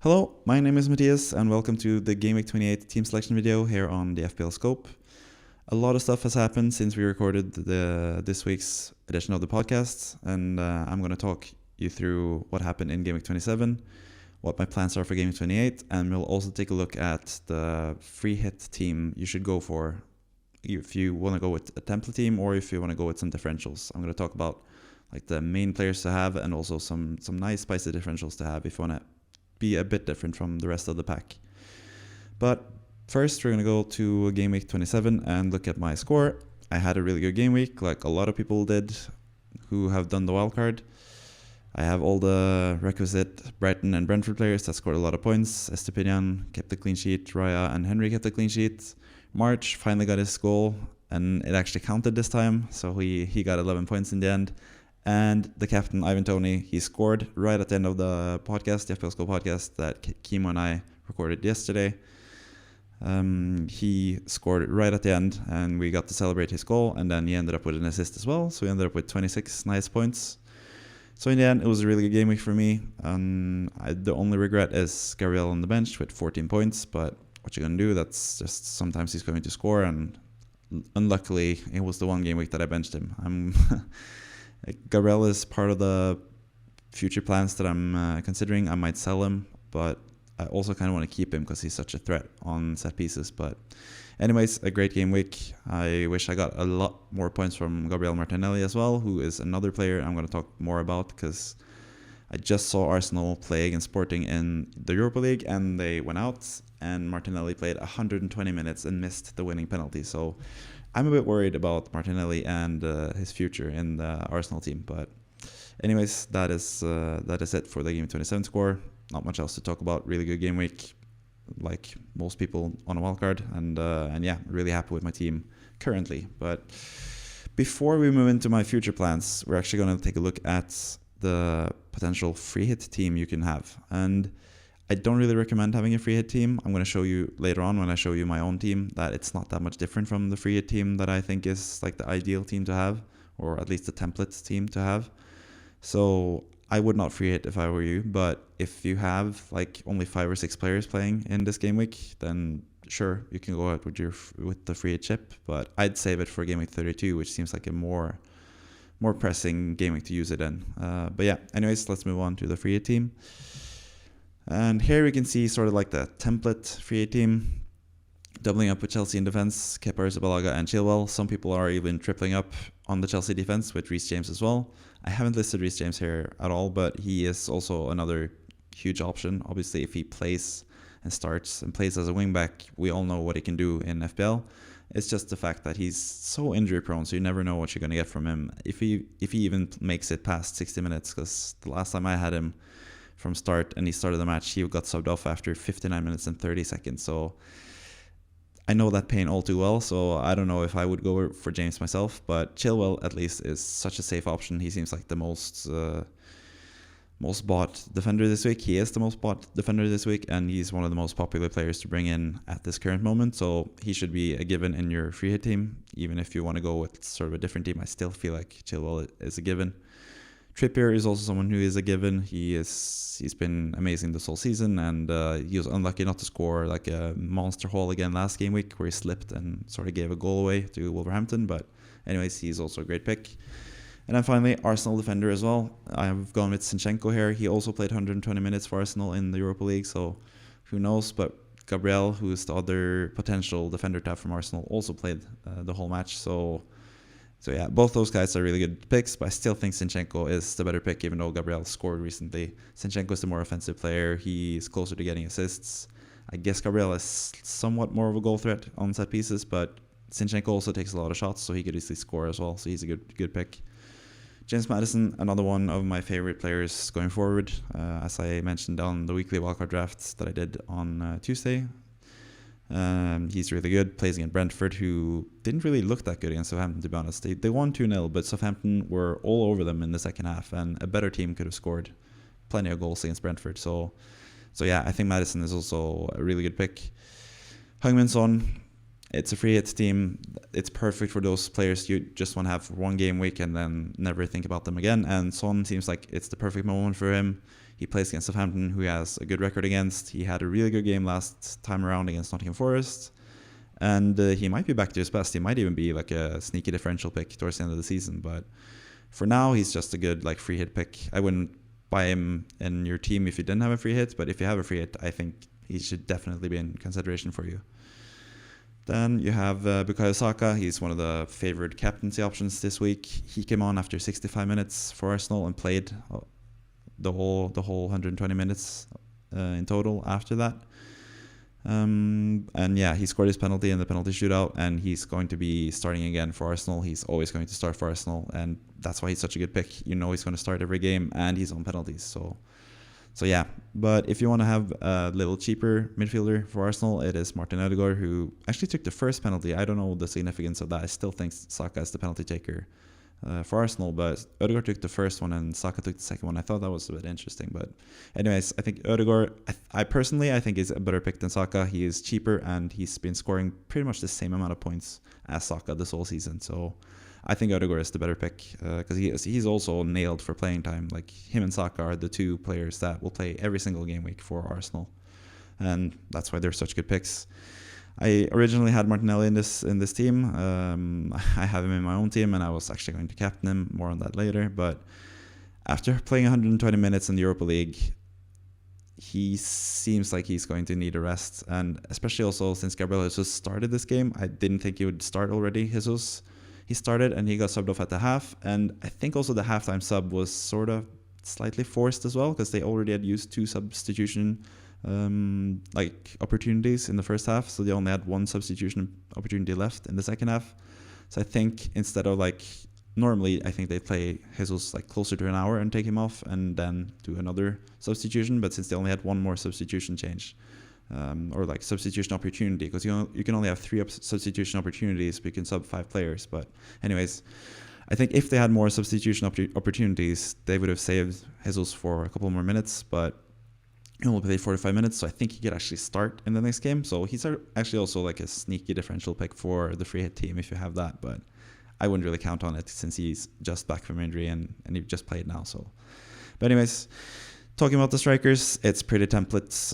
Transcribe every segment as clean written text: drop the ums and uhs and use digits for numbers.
Hello, my name is Mathias and welcome to the Gameweek 28 team selection video here on the FPL Scope. A lot of stuff has happened since we recorded this week's edition of the podcast, and I'm going to talk you through what happened in Gameweek 27, what my plans are for Gameweek 28, and we'll also take a look at the free hit team you should go for if you want to go with a template team or if you want to go with some differentials. I'm going to talk about like the main players to have and also some nice spicy differentials to have if you want to be a bit different from the rest of the pack. But first, we're going to go to Game Week 27 and look at my score. I had a really good game week, like a lot of people did who have done the wildcard. I have all the requisite Brighton and Brentford players that scored a lot of points. Estepinian kept the clean sheet, Raya and Henry kept the clean sheet. March finally got his goal, and it actually counted this time, so he got 11 points in the end. And the captain, Ivan Toney, he scored right at the end of the podcast, the FPL Scope podcast that Kimo and I recorded yesterday. He scored right at the end, and we got to celebrate his goal, and then he ended up with an assist as well, so we ended up with 26 nice points. So in the end, it was a really good game week for me. The only regret is Gabriel on the bench with 14 points, but what you're going to do, that's just sometimes he's going to score, and unluckily, it was the one game week that I benched him. Gabriel is part of the future plans that I'm considering. I might sell him, but I also kind of want to keep him because he's such a threat on set pieces. But anyways, a great game week. I wish I got a lot more points from Gabriel Martinelli as well, who is another player I'm going to talk more about because I just saw Arsenal play against Sporting in the Europa League and they went out, and Martinelli played 120 minutes and missed the winning penalty. So I'm a bit worried about Martinelli and his future in the Arsenal team. But anyways, that is it for the Game 27 score. Not much else to talk about. Really good game week, like most people on a wildcard, and yeah, really happy with my team currently. But before we move into my future plans, we're actually going to take a look at the potential free hit team you can have. And I don't really recommend having a free hit team. I'm going to show you later on when I show you my own team that it's not that much different from the free hit team that I think is like the ideal team to have, or at least the template team to have. So I would not free hit if I were you, but if you have like only 5 or 6 players playing in this game week, then sure, you can go out with the free hit chip, but I'd save it for game week 32, which seems like a more pressing game week to use it in. But yeah, anyways, let's move on to the free hit team. And here we can see sort of like the template free hit team, doubling up with Chelsea in defense, Kepa, Arrizabalaga and Chilwell. Some people are even tripling up on the Chelsea defense with Reece James as well. I haven't listed Reece James here at all, but he is also another huge option. Obviously, if he plays and starts and plays as a wingback, we all know what he can do in FPL. It's just the fact that he's so injury prone, so you never know what you're going to get from him. If he even makes it past 60 minutes, because the last time I had him from start and he started the match, he got subbed off after 59 minutes and 30 seconds. So I know that pain all too well, so I don't know if I would go for James myself, but Chilwell at least is such a safe option. He seems like the most bought defender this week. He is the most bought defender this week, and he's one of the most popular players to bring in at this current moment, so he should be a given in your free hit team. Even if you want to go with sort of a different team, I still feel like Chilwell is a given. Trippier is also someone who is a given. He's been amazing this whole season, and he was unlucky not to score like a monster haul again last game week where he slipped and sort of gave a goal away to Wolverhampton. But anyways, he's also a great pick. And then finally, Arsenal defender as well. I've gone with Zinchenko here. He also played 120 minutes for Arsenal in the Europa League, so who knows. But Gabriel, who is the other potential defender to have from Arsenal, also played the whole match. So yeah, both those guys are really good picks, but I still think Zinchenko is the better pick, even though Gabriel scored recently. Zinchenko is the more offensive player. He's closer to getting assists. I guess Gabriel is somewhat more of a goal threat on set pieces, but Zinchenko also takes a lot of shots, so he could easily score as well. So he's a good pick. James Maddison, another one of my favorite players going forward. As I mentioned on the weekly wildcard drafts that I did on Tuesday. He's really good, plays against Brentford, who didn't really look that good against Southampton, to be honest. They won 2-0, but Southampton were all over them in the second half, and a better team could have scored plenty of goals against Brentford. So yeah, I think Maddison is also a really good pick. Heung-min Son, It's a free hit team. It's perfect for those players you just want to have one game week and then never think about them again. And Son seems like it's the perfect moment for him. He plays against Southampton, who he has a good record against. He had a really good game last time around against Nottingham Forest. And he might be back to his best. He might even be like a sneaky differential pick towards the end of the season. But for now, he's just a good like free hit pick. I wouldn't buy him in your team if you didn't have a free hit. But if you have a free hit, I think he should definitely be in consideration for you. Then you have Bukayo Saka. He's one of the favored captaincy options this week. He came on after 65 minutes for Arsenal and played the whole 120 minutes in total after that. And yeah, he scored his penalty in the penalty shootout, and he's going to be starting again for Arsenal. He's always going to start for Arsenal, and that's why he's such a good pick. You know he's going to start every game, and he's on penalties. So yeah, but if you want to have a little cheaper midfielder for Arsenal, it is Martin Ødegaard, who actually took the first penalty. I don't know the significance of that. I still think Saka is the penalty taker for Arsenal, but Ødegaard took the first one and Saka took the second one. I thought that was a bit interesting, but anyways, I think Ødegaard, I personally think is a better pick than Saka. He is cheaper and he's been scoring pretty much the same amount of points as Saka this whole season. So I think Ødegaard is the better pick because he's also nailed for playing time. Like him and Saka are the two players that will play every single game week for Arsenal, and that's why they're such good picks. I originally had Martinelli in this team. I have him in my own team, and I was actually going to captain him. More on that later. But after playing 120 minutes in the Europa League, he seems like he's going to need a rest, and especially also since Gabriel Jesus started this game, I didn't think he would start already. Jesus. He started and he got subbed off at the half, and I think also the halftime sub was sort of slightly forced as well because they already had used two substitution opportunities in the first half, so they only had one substitution opportunity left in the second half. So I think instead of normally I think they play Jesus closer to an hour and take him off and then do another substitution, but since they only had one more substitution change, or substitution opportunity, because you can only have 3 substitution opportunities, but you can sub 5 players. But anyways, I think if they had more substitution opportunities, they would have saved Jesus for a couple more minutes, but he only played 45 minutes, so I think he could actually start in the next game. So he's actually also a sneaky differential pick for the free hit team if you have that, but I wouldn't really count on it since he's just back from injury and he just played now. So, but anyways, talking about the strikers, it's pretty templates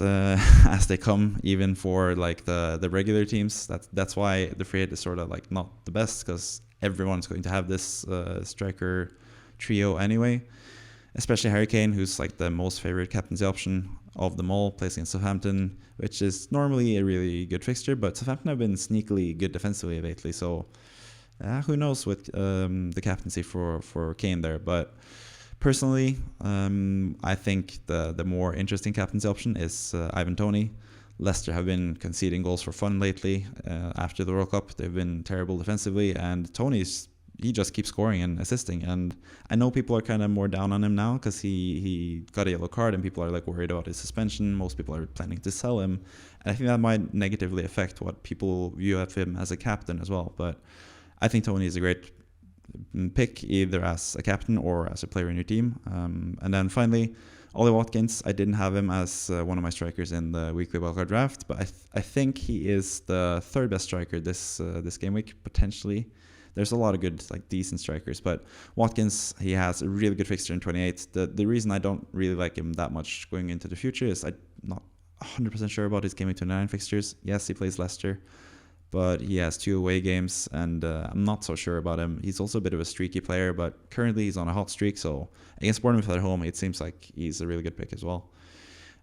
as they come, even for the regular teams. That's why the free hit is sort of not the best, because everyone's going to have this striker trio anyway. Especially Harry Kane, who's the most favorite captaincy option of them all, plays against Southampton, which is normally a really good fixture, but Southampton have been sneakily good defensively lately. So who knows with the captaincy for Kane there, but. Personally, I think the more interesting captaincy option is Ivan Toney. Leicester have been conceding goals for fun lately. After the World Cup, they've been terrible defensively, and he just keeps scoring and assisting. And I know people are kind of more down on him now because he got a yellow card and people are worried about his suspension. Most people are planning to sell him, and I think that might negatively affect what people view of him as a captain as well. But I think Toney is a great pick either as a captain or as a player in your team. And then finally, Ollie Watkins. I didn't have him as one of my strikers in the weekly wildcard draft, but I think he is the third best striker this game week, potentially. There's a lot of good, decent strikers, but Watkins, he has a really good fixture in 28. The reason I don't really like him that much going into the future is I'm not 100% sure about his game week 29 fixtures. Yes, he plays Leicester, but he has 2 away games, and I'm not so sure about him. He's also a bit of a streaky player, but currently he's on a hot streak, so against Bournemouth at home, it seems like he's a really good pick as well.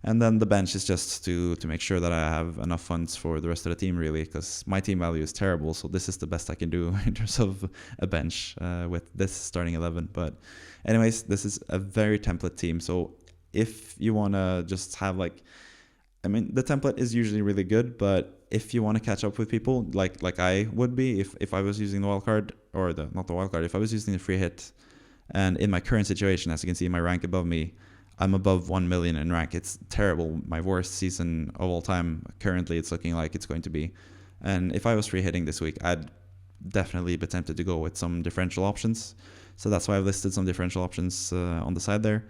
And then the bench is just to make sure that I have enough funds for the rest of the team, really, because my team value is terrible, so this is the best I can do in terms of a bench with this starting 11. But anyways, this is a very template team, so if you want to just have the template is usually really good, but if you want to catch up with people like I would be if I was using the wildcard, or not the wildcard, if I was using the free hit, and in my current situation, as you can see, my rank above me, I'm above 1 million in rank. It's terrible. My worst season of all time. Currently, it's looking like it's going to be. And if I was free hitting this week, I'd definitely be tempted to go with some differential options. So that's why I've listed some differential options on the side there.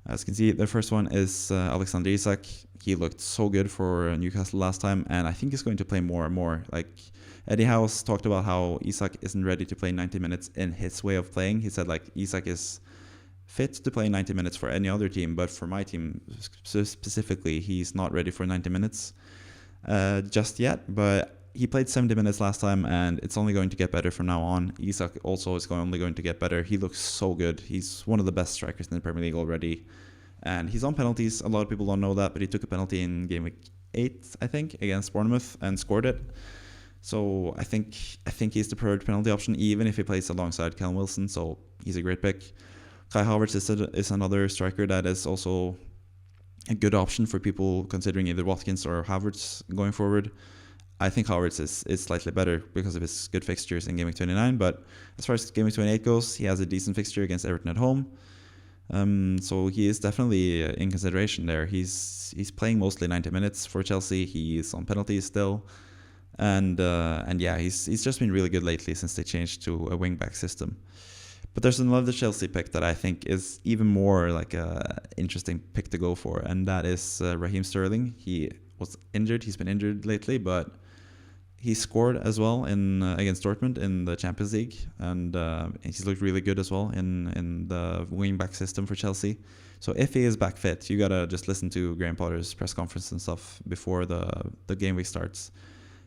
As you can see, the first one is Alexander Isak. He looked so good for Newcastle last time, and I think he's going to play more and more. Eddie House talked about how Isak isn't ready to play 90 minutes in his way of playing. He said, like, Isak is fit to play 90 minutes for any other team, but for my team specifically, he's not ready for 90 minutes just yet. But he played 70 minutes last time, and it's only going to get better from now on. Isak also is only going to get better. He looks so good. He's one of the best strikers in the Premier League already. And he's on penalties. A lot of people don't know that, but he took a penalty in Gameweek 8, I think, against Bournemouth and scored it. So I think he's the preferred penalty option, even if he plays alongside Callum Wilson. So he's a great pick. Kai Havertz is another striker that is also a good option for people considering either Watkins or Havertz going forward. I think Havertz is slightly better because of his good fixtures in Gameweek 29. But as far as Gameweek 28 goes, he has a decent fixture against Everton at home. So he is definitely in consideration there. He's playing mostly 90 minutes for Chelsea. He's on penalties still. And yeah, he's just been really good lately since they changed to a wing-back system. But there's another Chelsea pick that I think is even more like a interesting pick to go for, and that is Raheem Sterling. He was injured. He's been injured lately, but he scored as well in against Dortmund in the Champions League, and he's looked really good as well in the wing-back system for Chelsea. So if he is back fit, you gotta just listen to Graham Potter's press conference and stuff before the game week starts.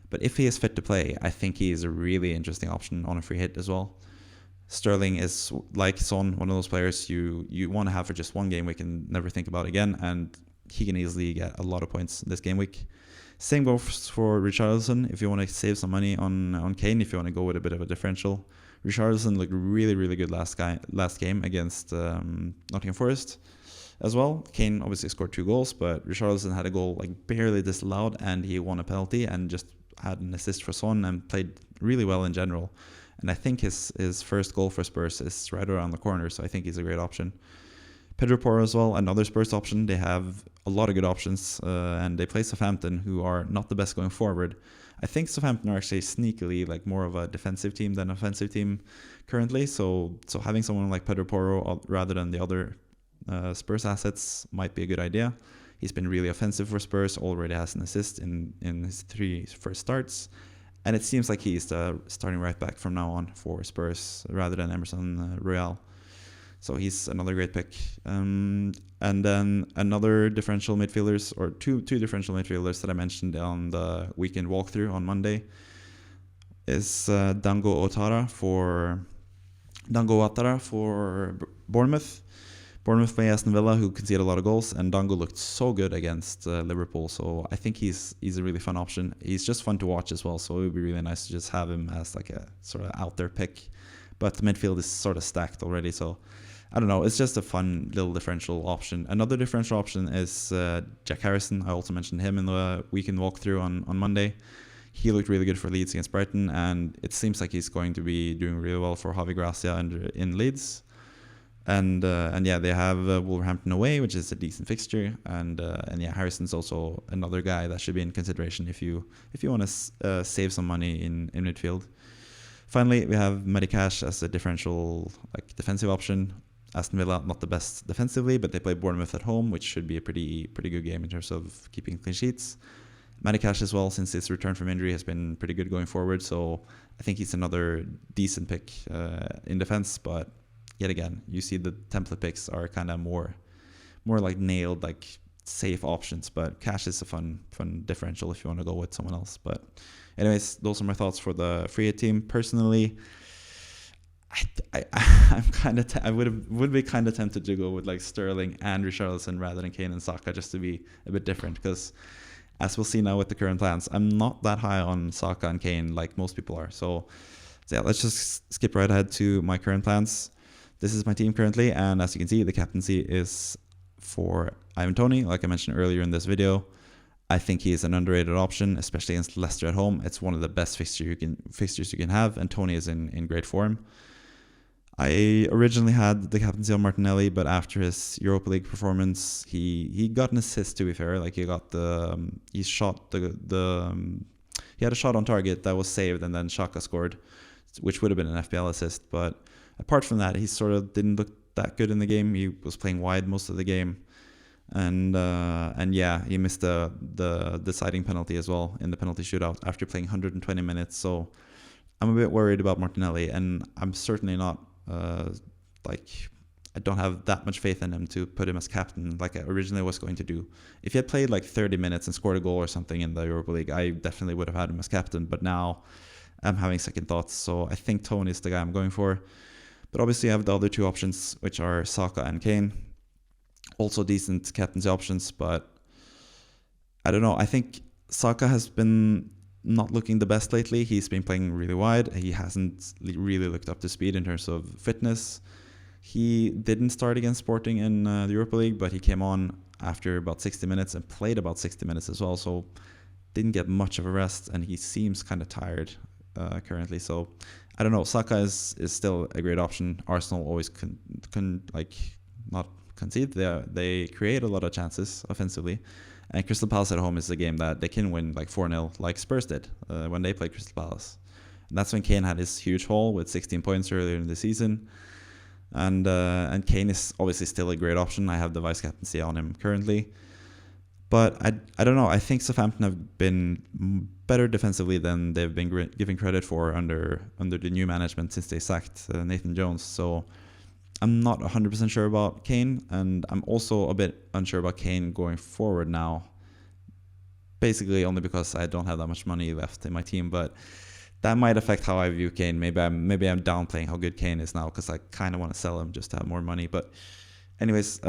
But if he is fit to play, I think he is a really interesting option on a free hit as well. Sterling is, like Son, one of those players you want to have for just one game week and never think about again, and he can easily get a lot of points this game week. Same goes for Richarlison if you want to save some money on Kane, if you want to go with a bit of a differential. Richarlison looked really, really good last game against Nottingham Forest as well. Kane obviously scored 2 goals, but Richarlison had a goal like barely disallowed, and he won a penalty and just had an assist for Son and played really well in general. And I think his first goal for Spurs is right around the corner, so I think he's a great option. Pedro Porro as well, another Spurs option. They have a lot of good options, and they play Southampton, who are not the best going forward. I think Southampton are actually sneakily like more of a defensive team than an offensive team currently. So having someone like Pedro Porro rather than the other Spurs assets might be a good idea. He's been really offensive for Spurs, already has an assist in his 3 first starts. And it seems like he's the starting right back from now on for Spurs rather than Emerson Royal. So he's another great pick. And then another differential midfielders, or two differential midfielders that I mentioned on the weekend walkthrough on Monday, is Dango Ouattara for Bournemouth. Bournemouth play Aston Villa, who conceded a lot of goals, and Dango looked so good against Liverpool. So I think he's a really fun option. He's just fun to watch as well, so it would be really nice to just have him as like a sort of out there pick. But the midfield is sort of stacked already, so I don't know. It's just a fun little differential option. Another differential option is Jack Harrison. I also mentioned him in the weekend walkthrough on Monday. He looked really good for Leeds against Brighton, and it seems like he's going to be doing really well for Javi Gracia in Leeds. And yeah, they have Wolverhampton away, which is a decent fixture, and yeah, Harrison's also another guy that should be in consideration if you want to save some money in midfield. Finally, we have Mathias as a differential like defensive option. Aston Villa not the best defensively, but they play Bournemouth at home, which should be a pretty good game in terms of keeping clean sheets. Mathias as well, since his return from injury, has been pretty good going forward, so I think he's another decent pick in defense, but yet again, you see the template picks are kind of more like nailed, like safe options. But Cash is a fun differential if you want to go with someone else. But anyways, those are my thoughts for the free hit team. Personally, I would be kind of tempted to go with like Sterling and Richarlison rather than Kane and Saka, just to be a bit different. Because as we'll see now with the current plans, I'm not that high on Saka and Kane like most people are. So yeah, let's just skip right ahead to my current plans. This is my team currently, and as you can see, the captaincy is for Ivan Toney, like I mentioned earlier in this video. I think he is an underrated option, especially against Leicester at home. It's one of the best fixtures you can have, and Toney is in great form. I originally had the captaincy on Martinelli, but after his Europa League performance, he got an assist, to be fair. Like he had a shot on target that was saved, and then Xhaka scored, which would have been an FPL assist, but apart from that, he sort of didn't look that good in the game. He was playing wide most of the game. And yeah, he missed the deciding penalty as well in the penalty shootout after playing 120 minutes. So I'm a bit worried about Martinelli, and I'm certainly not like I don't have that much faith in him to put him as captain like I originally was going to do. If he had played like 30 minutes and scored a goal or something in the Europa League, I definitely would have had him as captain. But now I'm having second thoughts, so I think Tony is the guy I'm going for. But obviously I have the other two options, which are Saka and Kane. Also decent captaincy options, but I don't know. I think Saka has been not looking the best lately. He's been playing really wide. He hasn't really looked up to speed in terms of fitness. He didn't start against Sporting in the Europa League, but he came on after about 60 minutes and played about 60 minutes as well. So didn't get much of a rest, and he seems kind of tired currently. So I don't know. Saka is still a great option. Arsenal always not concede. They create a lot of chances offensively. And Crystal Palace at home is a game that they can win like 4-0 like Spurs did when they played Crystal Palace. And that's when Kane had his huge haul with 16 points earlier in the season. And Kane is obviously still a great option. I have the vice captaincy on him currently. But I don't know. I think Southampton have been better defensively than they've been giving credit for under the new management since they sacked Nathan Jones. So I'm not 100% sure about Kane, and I'm also a bit unsure about Kane going forward now. Basically only because I don't have that much money left in my team, but that might affect how I view Kane. Maybe I'm downplaying how good Kane is now because I kind of want to sell him just to have more money. But anyways,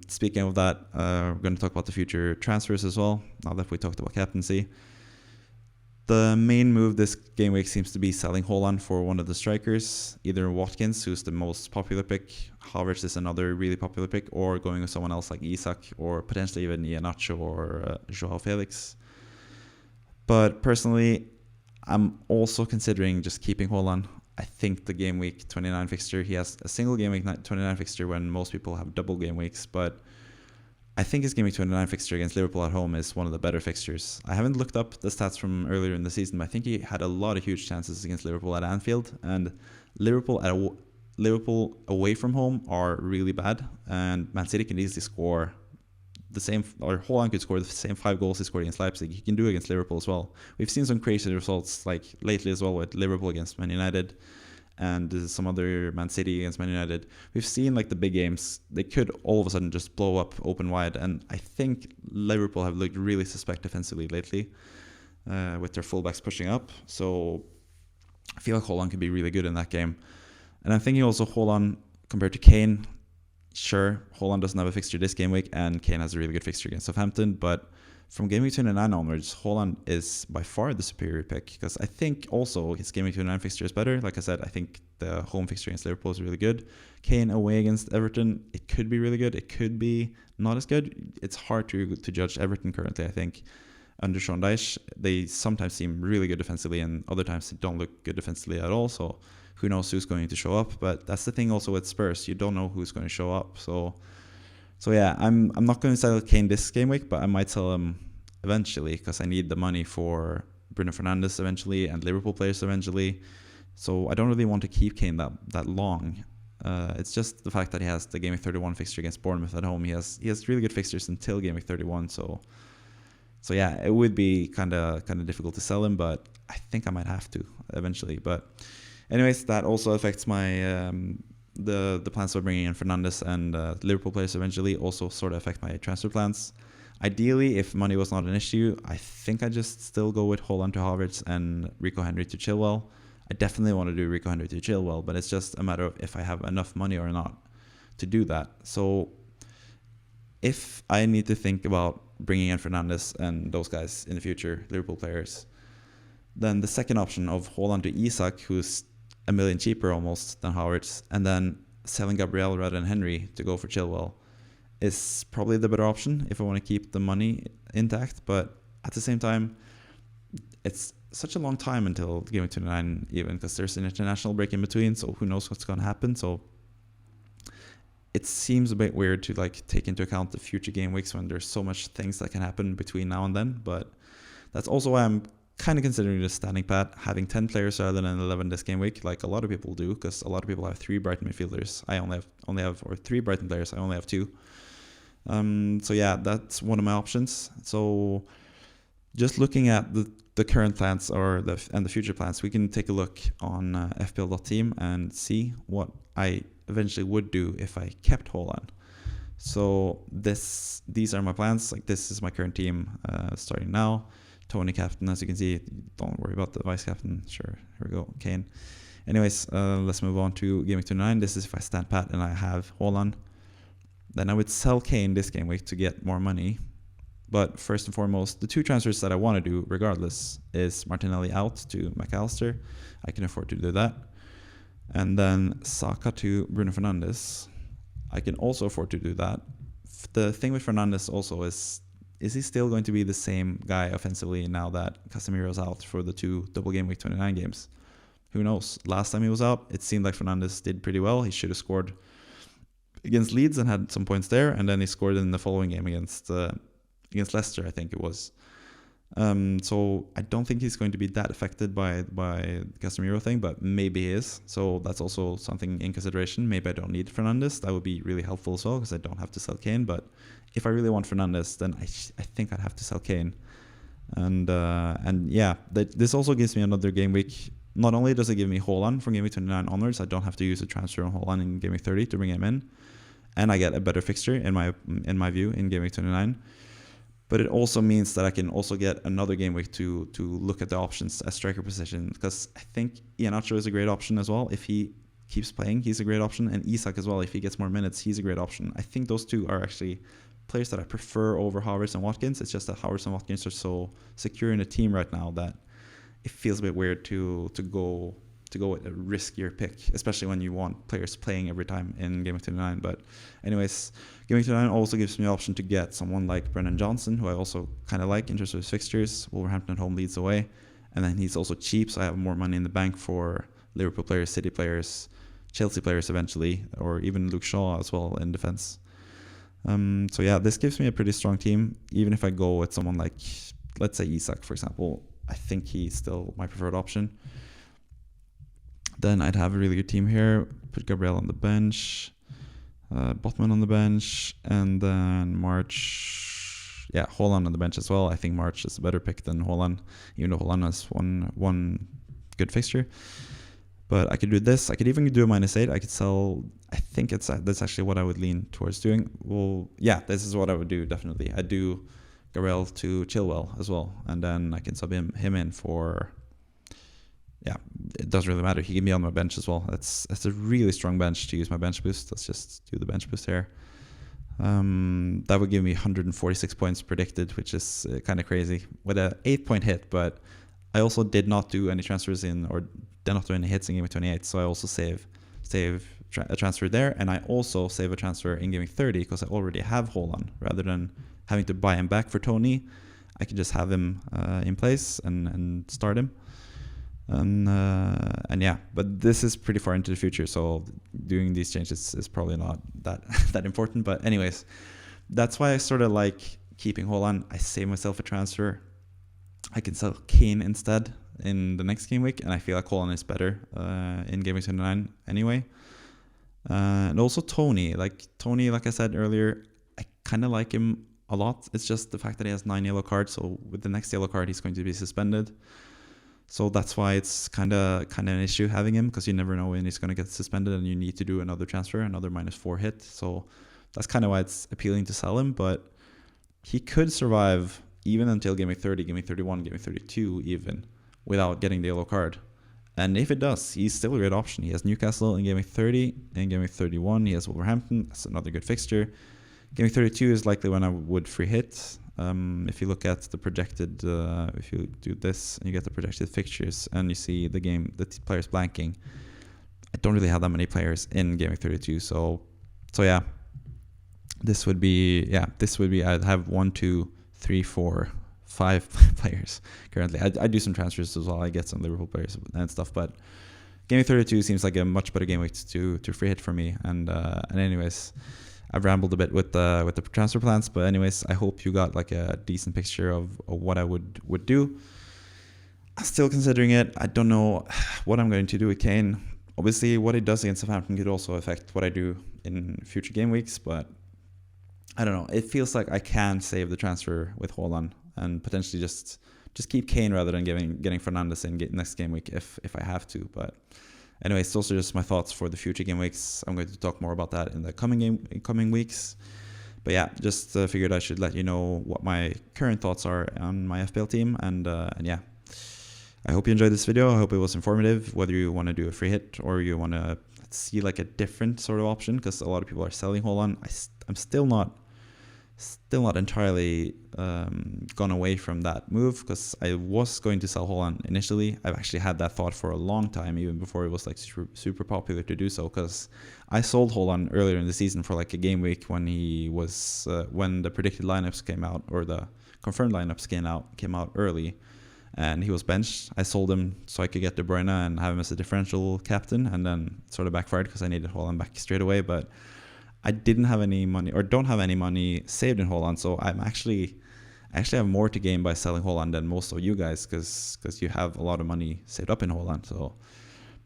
speaking of that, we're going to talk about the future transfers as well, now that we talked about captaincy. The main move this game week seems to be selling Haaland for one of the strikers, either Watkins, who's the most popular pick, Havertz is another really popular pick, or going with someone else like Isak, or potentially even Iheanacho or Joao Felix. But personally, I'm also considering just keeping Haaland. I think the game week 29 fixture, he has a single game week 29 fixture when most people have double game weeks, but I think his game week 29 fixture against Liverpool at home is one of the better fixtures. I haven't looked up the stats from earlier in the season, but I think he had a lot of huge chances against Liverpool at Anfield, and Liverpool away from home are really bad, and Man City can easily score the same, or Haaland could score the same 5 goals he scored against Leipzig. He can do against Liverpool as well. We've seen some crazy results like lately as well with Liverpool against Man United and some other Man City against Man United. We've seen like the big games, they could all of a sudden just blow up open wide, and I think Liverpool have looked really suspect defensively lately with their fullbacks pushing up. So I feel like Haaland could be really good in that game. And I'm thinking also Haaland compared to Kane. Sure, Haaland doesn't have a fixture this game week, and Kane has a really good fixture against Southampton, but from game week 29 onwards, Haaland is by far the superior pick, because I think also his game week 29 fixture is better. Like I said, I think the home fixture against Liverpool is really good. Kane away against Everton, it could be really good. It could be not as good. It's hard to judge Everton currently, I think. Under Sean Dyche, they sometimes seem really good defensively, and other times they don't look good defensively at all. So who knows who's going to show up? But that's the thing also with Spurs. You don't know who's going to show up. So yeah, I'm not going to sell Kane this game week, but I might sell him eventually because I need the money for Bruno Fernandes eventually and Liverpool players eventually. So I don't really want to keep Kane that long. It's just the fact that he has the game week 31 fixture against Bournemouth at home. He has really good fixtures until game week 31. So yeah, it would be kind of difficult to sell him, but I think I might have to eventually. But anyways, that also affects my the plans for bringing in Fernandes and Liverpool players eventually also sort of affect my transfer plans. Ideally, if money was not an issue, I think I just still go with Haaland to Havertz and Rico Henry to Chilwell. I definitely want to do Rico Henry to Chilwell, but it's just a matter of if I have enough money or not to do that. So if I need to think about bringing in Fernandes and those guys in the future, Liverpool players, then the second option of Haaland to Isak, who's $1 million cheaper almost than Havertz, and then selling Gabriel rather than Henry to go for Chilwell, is probably the better option if I want to keep the money intact. But at the same time, it's such a long time until game 29 even, because there's an international break in between, so who knows what's going to happen. So it seems a bit weird to like take into account the future game weeks when there's so much things that can happen between now and then. But that's also why I'm kind of considering the standing pat, having 10 players rather than 11 this game week, like a lot of people do, because a lot of people have 3 Brighton midfielders. I only have 3 Brighton players. I only have 2. So yeah, that's one of my options. So just looking at the current plans and the future plans, we can take a look on FPL.team and see what I eventually would do if I kept Haaland. So these are my plans. Like, this is my current team starting now. Tony captain, as you can see. Don't worry about the vice captain. Sure, here we go, Kane. Anyways, let's move on to Gameweek 29. This is if I stand pat and I have Haaland. Then I would sell Kane this game week to get more money. But first and foremost, the two transfers that I want to do regardless is Martinelli out to McAllister. I can afford to do that. And then Saka to Bruno Fernandes. I can also afford to do that. The thing with Fernandes also is he still going to be the same guy offensively now that Casemiro's out for the two double game week 29 games? Who knows? Last time he was out, it seemed like Fernandes did pretty well. He should have scored against Leeds and had some points there, and then he scored in the following game against Leicester, I think it was. So I don't think he's going to be that affected by the Casemiro thing, but maybe he is. So that's also something in consideration. Maybe I don't need Fernandes. That would be really helpful as well, because I don't have to sell Kane. But if I really want Fernandes, then I think I'd have to sell Kane. And yeah, this also gives me another game week. Not only does it give me Haaland from game week 29 onwards, I don't have to use a transfer on Haaland in game week 30 to bring him in, and I get a better fixture in my view in game week 29. But it also means that I can also get another game week to look at the options at striker position, because I think Iheanacho is a great option as well. If he keeps playing, he's a great option, and Isak as well. If he gets more minutes, he's a great option. I think those two are actually players that I prefer over Havertz and Watkins. It's just that Havertz and Watkins are so secure in the team right now that it feels a bit weird to go with a riskier pick, especially when you want players playing every time in Game Week 29. But anyways, Game Week 29 also gives me the option to get someone like Brennan Johnson, who I also kind of like in terms of his fixtures. Wolverhampton at home, Leeds away. And then he's also cheap, so I have more money in the bank for Liverpool players, City players, Chelsea players eventually, or even Luke Shaw as well in defense. So yeah, this gives me a pretty strong team. Even if I go with someone like, let's say Isak, for example, I think he's still my preferred option. Then I'd have a really good team here. Put Gabriel on the bench, Botman on the bench, and then March. Yeah, Haaland on the bench as well. I think March is a better pick than Haaland, even though Haaland has one good fixture. But I could do this. I could even do a -8. I could sell. I think that's actually what I would lean towards doing. Well, yeah, this is what I would do definitely. I'd do Gabriel to Chilwell as well, and then I can sub him in for. Yeah, it doesn't really matter. He can be on my bench as well. That's a really strong bench to use my bench boost. Let's just do the bench boost here. That would give me 146 points predicted, which is kind of crazy with a 8-point hit. But I also did not do any transfers or did not do any hits in game 28. So I also save a transfer there, and I also save a transfer in game 30 because I already have Haaland. Rather than having to buy him back for Tony, I can just have him in place and start him. And yeah, but this is pretty far into the future, so doing these changes is probably not that important. But anyways, that's why I sort of like keeping Haaland. I save myself a transfer. I can sell Kane instead in the next game week, and I feel like Haaland is better in game week 29 anyway. And also Tony, like I said earlier, I kind of like him a lot. It's just the fact that he has 9 yellow cards, so with the next yellow card he's going to be suspended. So that's why it's kind of an issue having him, because you never know when he's going to get suspended and you need to do another transfer, another -4 hit. So that's kind of why it's appealing to sell him. But he could survive even until game week 30, game week 31, game week 32 even, without getting the yellow card. And if it does, he's still a great option. He has Newcastle in game week 30. In game week 31, he has Wolverhampton. That's another good fixture. Game week 32 is likely when I would free hit. If you look at the projected, if you do this and you get the projected fixtures and you see the players blanking, I don't really have that many players in game week 32. So yeah, this would be I'd have 1, 2, 3, 4, 5 players currently. I do some transfers as well. I get some Liverpool players and stuff, but game week 32 seems like a much better game week to free hit for me. And anyways, I've rambled a bit with the transfer plans, but anyways, I hope you got like a decent picture of what I would do. I'm still considering it. I don't know what I'm going to do with Kane. Obviously, what he does against Southampton could also affect what I do in future game weeks, but I don't know. It feels like I can save the transfer with Haaland and potentially just keep Kane rather than getting Fernandes in next game week if I have to. But anyways, it's also just my thoughts for the future game weeks. I'm going to talk more about that in the coming weeks. But yeah, just figured I should let you know what my current thoughts are on my FPL team. And yeah, I hope you enjoyed this video. I hope it was informative, whether you want to do a free hit or you want to see like a different sort of option, because a lot of people are selling Haaland. I'm still not entirely gone away from that move, because I was going to sell Haaland initially. I've actually had that thought for a long time, even before it was like super popular to do so, because I sold Haaland earlier in the season for like a game week when he was when the predicted lineups came out, or the confirmed lineups came out early, and he was benched. I sold him so I could get De Bruyne and have him as a differential captain, and then it sort of backfired because I needed Haaland back straight away. But I didn't have any money, or don't have any money saved in Haaland, so I actually have more to gain by selling Haaland than most of you guys, because you have a lot of money saved up in Haaland. So,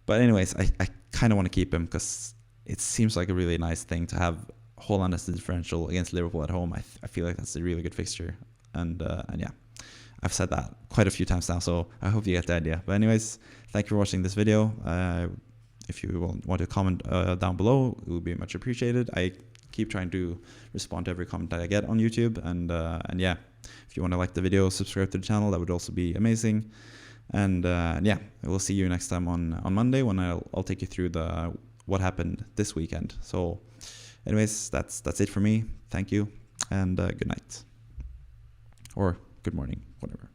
but anyways, I kind of want to keep him because it seems like a really nice thing to have Haaland as the differential against Liverpool at home. I feel like that's a really good fixture, and yeah, I've said that quite a few times now, so I hope you get the idea. But anyways, thank you for watching this video. If you want to comment down below, it would be much appreciated. I keep trying to respond to every comment that I get on YouTube, and yeah, if you want to like the video, subscribe to the channel, that would also be amazing. And yeah, we'll see you next time on Monday, when I'll take you through what happened this weekend. So anyways, that's it for me. Thank you, and good night, or good morning, whatever.